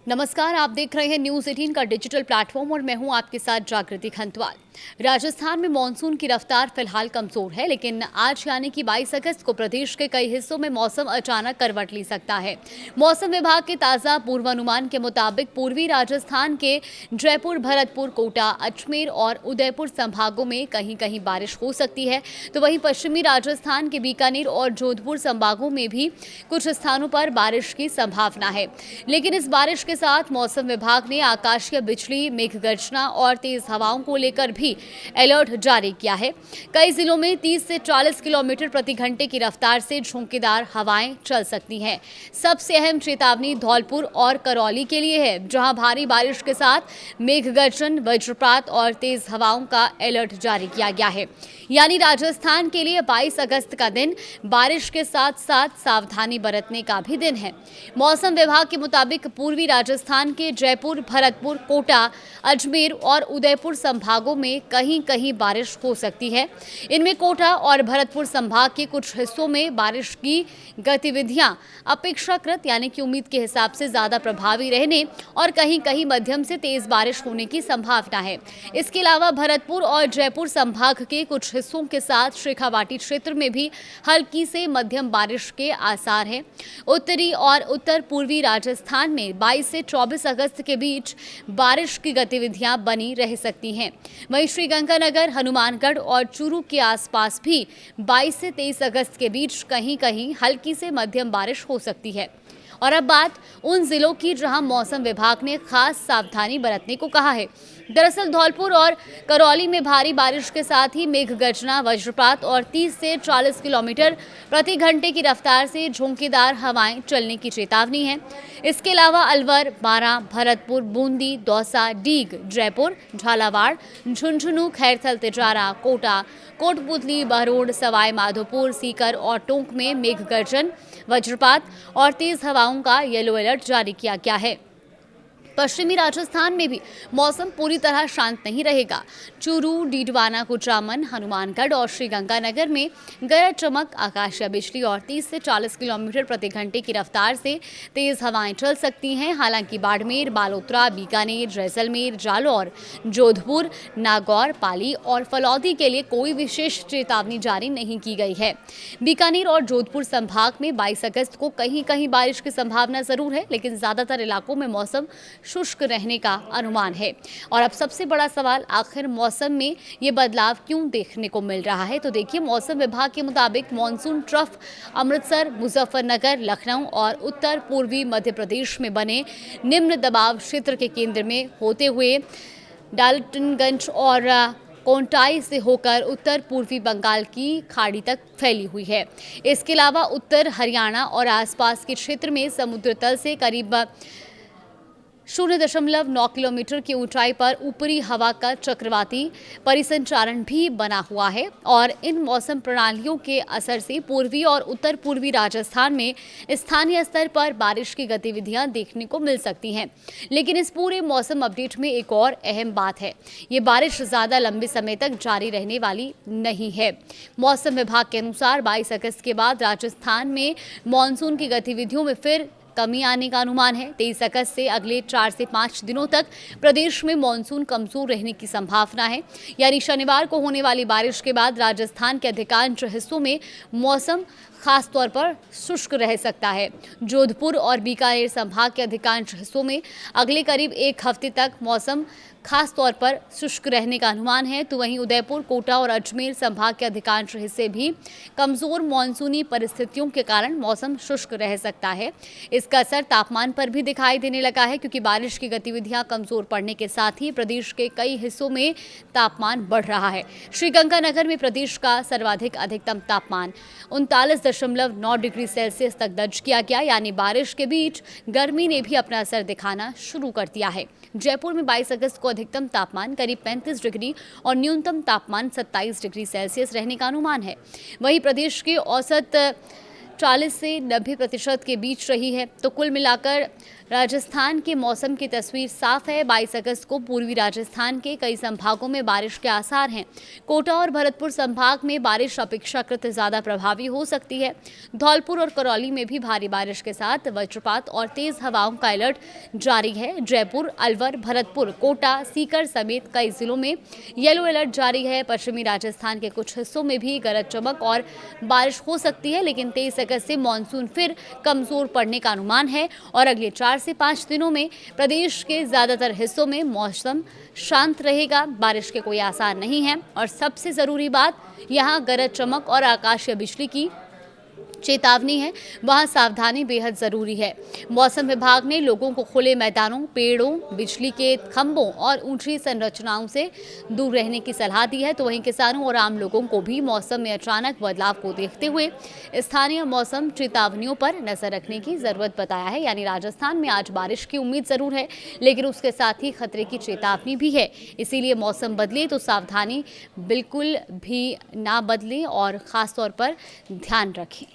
नमस्कार, आप देख रहे हैं न्यूज़ 18 का डिजिटल प्लेटफॉर्म और मैं हूं आपके साथ जागृति खंतवाल। राजस्थान में मानसून की रफ्तार फिलहाल कमजोर है, लेकिन आज यानी कि 22 अगस्त को प्रदेश के कई हिस्सों में मौसम अचानक करवट ले सकता है। मौसम विभाग के ताज़ा पूर्वानुमान के मुताबिक पूर्वी राजस्थान के जयपुर, भरतपुर, कोटा, अजमेर और उदयपुर संभागों में कहीं कहीं बारिश हो सकती है, तो वहीं पश्चिमी राजस्थान के बीकानेर और जोधपुर संभागों में भी कुछ स्थानों पर बारिश की संभावना है। लेकिन इस बारिश के साथ मौसम विभाग ने आकाशीय बिजली, मेघ गर्जना और तेज हवाओं को लेकर भी अलर्ट जारी किया है। कई जिलों में 30 से 40 किलोमीटर प्रति घंटे की रफ्तार से झोंकेदार हवाएं चल सकती हैं। सबसे अहम चेतावनी धौलपुर और करौली के लिए है, जहां भारी बारिश के साथ मेघ गर्जन, वज्रपात और तेज हवाओं का अलर्ट जारी किया गया है। यानी राजस्थान के लिए 22 अगस्त का दिन बारिश के साथ साथ सावधानी बरतने का भी दिन है। मौसम विभाग के मुताबिक पूर्वी राजस्थान के जयपुर, भरतपुर, कोटा, अजमेर और उदयपुर संभागों में कहीं कहीं बारिश हो सकती है। इनमें कोटा और भरतपुर संभाग के कुछ हिस्सों में बारिश की गतिविधियां अपेक्षाकृत यानी कि उम्मीद के हिसाब से ज्यादा प्रभावी रहने और कहीं कहीं मध्यम से तेज बारिश होने की संभावना है। इसके अलावा भरतपुर और जयपुर संभाग के कुछ हिस्सों के साथ शेखावाटी क्षेत्र में भी हल्की से मध्यम बारिश के आसार हैं। उत्तरी और उत्तर पूर्वी राजस्थान में 22 से 24 अगस्त के बीच बारिश की गतिविधियां बनी रह सकती हैं। वहीं श्रीगंगानगर, हनुमानगढ़ और चूरू के आसपास भी 22 से 23 अगस्त के बीच कहीं कहीं हल्की से मध्यम बारिश हो सकती है। और अब बात उन जिलों की जहां मौसम विभाग ने खास सावधानी बरतने को कहा है। दरअसल धौलपुर और करौली में भारी बारिश के साथ ही मेघ गर्जना, वज्रपात और 30 से 40 किलोमीटर प्रति घंटे की रफ्तार से झोंकेदार हवाएं चलने की चेतावनी है। इसके अलावा अलवर, बारां, भरतपुर, बूंदी, दौसा, डीग, जयपुर, झालावाड़, झुंझुनू, खैरथल, तिजारा, कोटा, कोटपुतली, बहरोड, सवाई माधोपुर, सीकर और टोंक में मेघ गर्जन, वज्रपात और तेज हवाओं का येलो अलर्ट जारी किया गया है। पश्चिमी राजस्थान में भी मौसम पूरी तरह शांत नहीं रहेगा। चूरू, डीडवाना, कुचामन, हनुमानगढ़ और श्रीगंगानगर में गरज चमक, आकाशीय बिजली और 30 से 40 किलोमीटर प्रति घंटे की रफ्तार से तेज हवाएं चल सकती हैं। हालांकि बाड़मेर, बालोतरा, बीकानेर, जैसलमेर, जालौर, जोधपुर, नागौर, पाली और फलौदी के लिए कोई विशेष चेतावनी जारी नहीं की गई है। बीकानेर और जोधपुर संभाग में 22 अगस्त को कहीं कहीं बारिश की संभावना जरूर है, लेकिन ज्यादातर इलाकों में मौसम शुष्क रहने का अनुमान है। और अब सबसे बड़ा सवाल, आखिर मौसम में ये बदलाव क्यों देखने को मिल रहा है? तो देखिए, मौसम विभाग के मुताबिक मानसून ट्रफ अमृतसर, मुजफ्फरनगर, लखनऊ और उत्तर पूर्वी मध्य प्रदेश में बने निम्न दबाव क्षेत्र के केंद्र में होते हुए डाल्टनगंज और कोंटाई से होकर उत्तर पूर्वी बंगाल की खाड़ी तक फैली हुई है। इसके अलावा उत्तर हरियाणा और आसपास के क्षेत्र में समुद्र तल से करीब 0.9 किलोमीटर की ऊंचाई पर ऊपरी हवा का चक्रवाती परिसंचारण भी बना हुआ है और इन मौसम प्रणालियों के असर से पूर्वी और उत्तर पूर्वी राजस्थान में स्थानीय स्तर पर बारिश की गतिविधियां देखने को मिल सकती हैं। लेकिन इस पूरे मौसम अपडेट में एक और अहम बात है, ये बारिश ज़्यादा लंबे समय तक जारी रहने वाली नहीं है। मौसम विभाग के अनुसार 22 अगस्त के बाद राजस्थान में मानसून की गतिविधियों में फिर कमी आने का अनुमान है। 23 अगस्त से अगले 4 से 5 दिनों तक प्रदेश में मानसून कमजोर रहने की संभावना है। यानी शनिवार को होने वाली बारिश के बाद राजस्थान के अधिकांश हिस्सों में मौसम खास तौर पर शुष्क रह सकता है। जोधपुर और बीकानेर संभाग के अधिकांश हिस्सों में अगले करीब एक हफ्ते तक मौसम खास तौर पर शुष्क रहने का अनुमान है, तो वहीं उदयपुर, कोटा और अजमेर संभाग के अधिकांश हिस्से भी कमजोर मानसूनी परिस्थितियों के कारण मौसम शुष्क रह सकता है। इसका असर तापमान पर भी दिखाई देने लगा है, क्योंकि बारिश की गतिविधियां कमजोर पड़ने के साथ ही प्रदेश के कई हिस्सों में तापमान बढ़ रहा है। श्रीगंगानगर में प्रदेश का सर्वाधिक अधिकतम तापमान 39.9 डिग्री सेल्सियस तक दर्ज किया गया। यानी बारिश के बीच गर्मी ने भी अपना असर दिखाना शुरू कर दिया है। जयपुर में 22 अगस्त को अधिकतम तापमान करीब 35 डिग्री और न्यूनतम तापमान 27 डिग्री सेल्सियस रहने का अनुमान है। वहीं प्रदेश के औसत 40 से 90% के बीच रही है। तो कुल मिलाकर राजस्थान के मौसम की तस्वीर साफ है। 22 अगस्त को पूर्वी राजस्थान के कई संभागों में बारिश के आसार हैं। कोटा और भरतपुर संभाग में बारिश अपेक्षाकृत ज्यादा प्रभावी हो सकती है। धौलपुर और करौली में भी भारी बारिश के साथ वज्रपात और तेज हवाओं का अलर्ट जारी है। जयपुर, अलवर, भरतपुर, कोटा, सीकर समेत कई जिलों में येलो अलर्ट जारी है। पश्चिमी राजस्थान के कुछ हिस्सों में भी गरज चमक और बारिश हो सकती है, लेकिन 23 अगस्त से मानसून फिर कमजोर पड़ने का अनुमान है और अगले 4 से 5 दिनों में प्रदेश के ज्यादातर हिस्सों में मौसम शांत रहेगा। बारिश के कोई आसार नहीं है और सबसे जरूरी बात, यहां गरज चमक और आकाशीय बिजली की चेतावनी है, वहां सावधानी बेहद जरूरी है। मौसम विभाग ने लोगों को खुले मैदानों, पेड़ों, बिजली के खंभों और ऊंची संरचनाओं से दूर रहने की सलाह दी है। तो वहीं किसानों और आम लोगों को भी मौसम में अचानक बदलाव को देखते हुए स्थानीय मौसम चेतावनियों पर नजर रखने की जरूरत बताया है। यानी राजस्थान में आज बारिश की उम्मीद जरूर है, लेकिन उसके साथ ही खतरे की चेतावनी भी है। इसीलिए मौसम बदले तो सावधानी बिल्कुल भी ना बदले और खास तौर पर ध्यान रखें।